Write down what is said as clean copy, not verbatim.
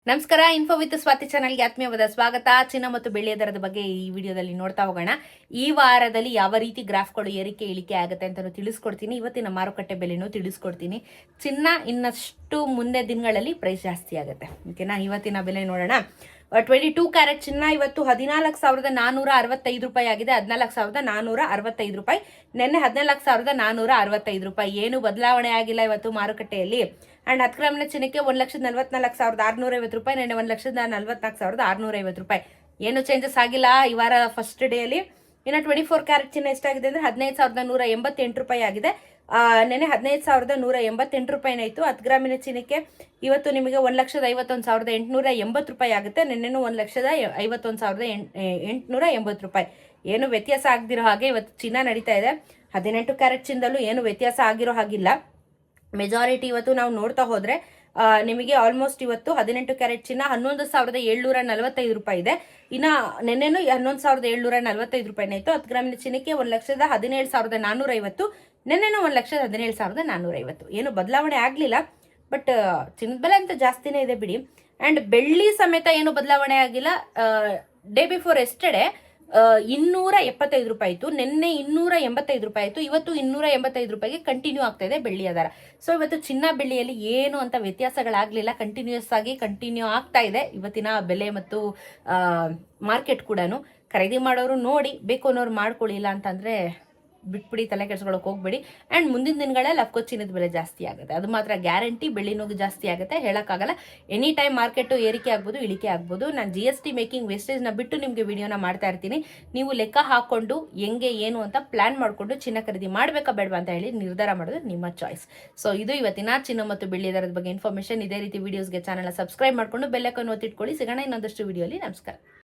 ನಮಸ್ಕಾರ. Info with Swati ಚಾನಲ್ಗೆ ಆತ್ಮೀಯವಾದ ಸ್ವಾಗತ. ಚಿನ್ನ ಮತ್ತು ಬೆಳ್ಳಿಯ ದರದ ಬಗ್ಗೆ ಈ ವಿಡಿಯೋದಲ್ಲಿ ನೋಡ್ತಾ ಹೋಗೋಣ. ಈ ವಾರದಲ್ಲಿ ಯಾವ ರೀತಿ ಗ್ರಾಫ್ಗಳು ಏರಿಕೆ ಇಳಿಕೆ ಆಗುತ್ತೆ ಅಂತ ತಿಳಿಸ್ಕೊಡ್ತೀನಿ. ಇವತ್ತಿನ ಮಾರುಕಟ್ಟೆ ಬೆಲೆನೂ ತಿಳಿಸ್ಕೊಡ್ತೀನಿ. ಚಿನ್ನ ಇನ್ನಷ್ಟು ಮುಂದೆ ದಿನಗಳಲ್ಲಿ ಪ್ರೈಸ್ ಜಾಸ್ತಿ ಆಗುತ್ತೆ. ಓಕೆನಾ? ಇವತ್ತಿನ ಬೆಲೆ ನೋಡೋಣ. 22 ಕ್ಯಾರೆಟ್ ಚಿನ್ನ ಇವತ್ತು 14,465 ರೂಪಾಯಿ ಆಗಿದೆ. 14,465 ರೂಪಾಯಿ. ನಿನ್ನೆ 14,465 ರೂಪಾಯಿ. ಏನು ಬದಲಾವಣೆ ಆಗಿಲ್ಲ ಇವತ್ತು ಮಾರುಕಟ್ಟೆಯಲ್ಲಿ. ಅಂಡ್ 10 ಗ್ರಾಮ್ನ ಚಿನ್ನಕ್ಕೆ 1,44,650 ರೂಪಾಯಿ. ನಿನ್ನೆ 1,44,650 ರೂಪಾಯಿ. ಏನು ಚೇಂಜಸ್ ಆಗಿಲ್ಲ ಈ ವಾರ ಫಸ್ಟ್ ಡೇ ಅಲ್ಲಿ. ಇನ್ನು 24 ಕ್ಯಾರೆಟ್ ಚಿನ್ನ ಎಷ್ಟಾಗಿದೆ ಅಂದ್ರೆ 15,188 ರೂಪಾಯಿ ಆಗಿದೆ. ನೆನೆ 15,188 ರೂಪಾಯಿನ ಇತ್ತು. 10 ಗ್ರಾಮಿನ ಚಿನ್ನಕ್ಕೆ ಇವತ್ತು ನಿಮಗೆ 1,51,880 ರೂಪಾಯಿ ಆಗುತ್ತೆ. ನಿನ್ನೆನೂ 1,51,880 ರೂಪಾಯಿ. ಏನು ವ್ಯತ್ಯಾಸ ಆಗದಿರೋ ಹಾಗೆ ಇವತ್ತು ಚಿನ್ನ ನಡೀತಾ ಇದೆ. 18 ಕ್ಯಾರೆಟ್ ಚಿನ್ನದಲ್ಲೂ ಏನು ವ್ಯತ್ಯಾಸ ಆಗಿರೋ ಹಾಗಿಲ್ಲ. ಮೆಜಾರಿಟಿ ಇವತ್ತು ನಾವು ನೋಡ್ತಾ ಹೋದ್ರೆ ನಿಮಗೆ ಆಲ್ಮೋಸ್ಟ್ ಇವತ್ತು 18 ಕ್ಯಾರೆಟ್ ಚಿನ್ನ 11,745 ರೂಪಾಯಿ ಇದೆ. ಇನ್ನ ನೆನ್ನೆನೂ 11,745 ರೂಪಾಯಿನ ಇತ್ತು. 10 ಗ್ರಾಮಿನ ಚಿನ್ನಕ್ಕೆ 1,17,450. ನೆನ್ನೆನೂ 1,17,450. ಏನು ಬದಲಾವಣೆ ಆಗ್ಲಿಲ್ಲ. ಬಟ್ ಚಿನ್ನದ ಬೆಲೆ ಅಂತ ಜಾಸ್ತಿನೇ ಇದೆ ಬಿಡಿ. ಅಂಡ್ ಬೆಳ್ಳಿ ಸಮೇತ ಏನು ಬದಲಾವಣೆ ಆಗಿಲ್ಲ. ಡೇ ಬಿಫೋರ್ ಎಸ್ಟರ್ಡೇ 275 ರೂಪಾಯಿ ಇತ್ತು. ನಿನ್ನೆ 285 ರೂಪಾಯಿ ಇತ್ತು. ಇವತ್ತು 285 ರೂಪಾಯಿಗೆ ಕಂಟಿನ್ಯೂ ಆಗ್ತಾ ಇದೆ ಬೆಳ್ಳಿಯ ದರ. ಸೊ ಇವತ್ತು ಚಿನ್ನ ಬೆಳ್ಳಿಯಲ್ಲಿ ಏನು ಅಂತ ವ್ಯತ್ಯಾಸಗಳಾಗ್ಲಿಲ್ಲ. ಕಂಟಿನ್ಯೂಸ್ ಆಗಿ ಕಂಟಿನ್ಯೂ ಆಗ್ತಾ ಇದೆ ಇವತ್ತಿನ ಬೆಲೆ ಮತ್ತು ಮಾರ್ಕೆಟ್ ಕೂಡ. ಖರೀದಿ ಮಾಡೋರು ನೋಡಿ, ಬೇಕು ಅನ್ನೋರು ಮಾಡ್ಕೊಳ್ಳಿ. ಇಲ್ಲ ಅಂತಂದ್ರೆ ಬಿಟ್ಬಿಡಿ, ತಲೆ ಕೆಡ್ಸ್ಕೊಳಕ್ ಹೋಗ್ಬೇಡಿ. ಅಂಡ್ ಮುಂದಿನ ದಿನಗಳಲ್ಲಿ ಅಫ್ಕೋರ್ಸ್ ಚಿನ್ನದ ಬೆಲೆ ಜಾಸ್ತಿ ಆಗುತ್ತೆ, ಅದು ಮಾತ್ರ ಗ್ಯಾರಂಟಿ. ಬೆಳ್ಳಿನೂ ಜಾಸ್ತಿ ಆಗುತ್ತೆ, ಹೇಳಕ್ಕಾಗಲ್ಲ. ಎನಿ ಟೈಮ್ ಮಾರ್ಕೆಟ್ ಏರಿಕೆ ಆಗ್ಬೋದು, ಇಳಿಕೆ ಆಗ್ಬೋದು. ನಾನು GST ಮೇಕಿಂಗ್ ವೇಸ್ಟೇಜ್ನ ಬಿಟ್ಟು ನಿಮಗೆ ವಿಡಿಯೋನ ಮಾಡ್ತಾ ಇರ್ತೀನಿ. ನೀವು ಲೆಕ್ಕ ಹಾಕೊಂಡು ಹೆಂಗೆ ಏನು ಅಂತ ಪ್ಲಾನ್ ಮಾಡಿಕೊಂಡು ಚಿನ್ನ ಖರೀದಿ ಮಾಡಬೇಕಾ ಬೇಡವಾ ಅಂತ ಹೇಳಿ ನಿರ್ಧಾರ ಮಾಡೋದು ನಿಮ್ಮ ಚಾಯ್ಸ್. ಸೊ ಇದು ಇವತ್ತಿನ ಚಿನ್ನ ಮತ್ತು ಬೆಳ್ಳಿ ದರದ ಬಗ್ಗೆ ಇನ್ಫಾರ್ಮೇಶನ್. ಇದೇ ರೀತಿ ವಿಡಿಯೋಸ್ಗೆ ಚಾನಲ್ನ ಸಬ್ಸ್ಕ್ರೈಬ್ ಮಾಡಿಕೊಂಡು ಬೆಲ್ ಐಕಾನ್ ಒತ್ತಿಟ್ಕೊಳ್ಳಿ. ಸಿಗೋಣ ಇನ್ನೊಂದಷ್ಟು ವಿಡಿಯೋಲಿ. ನಮಸ್ಕಾರ.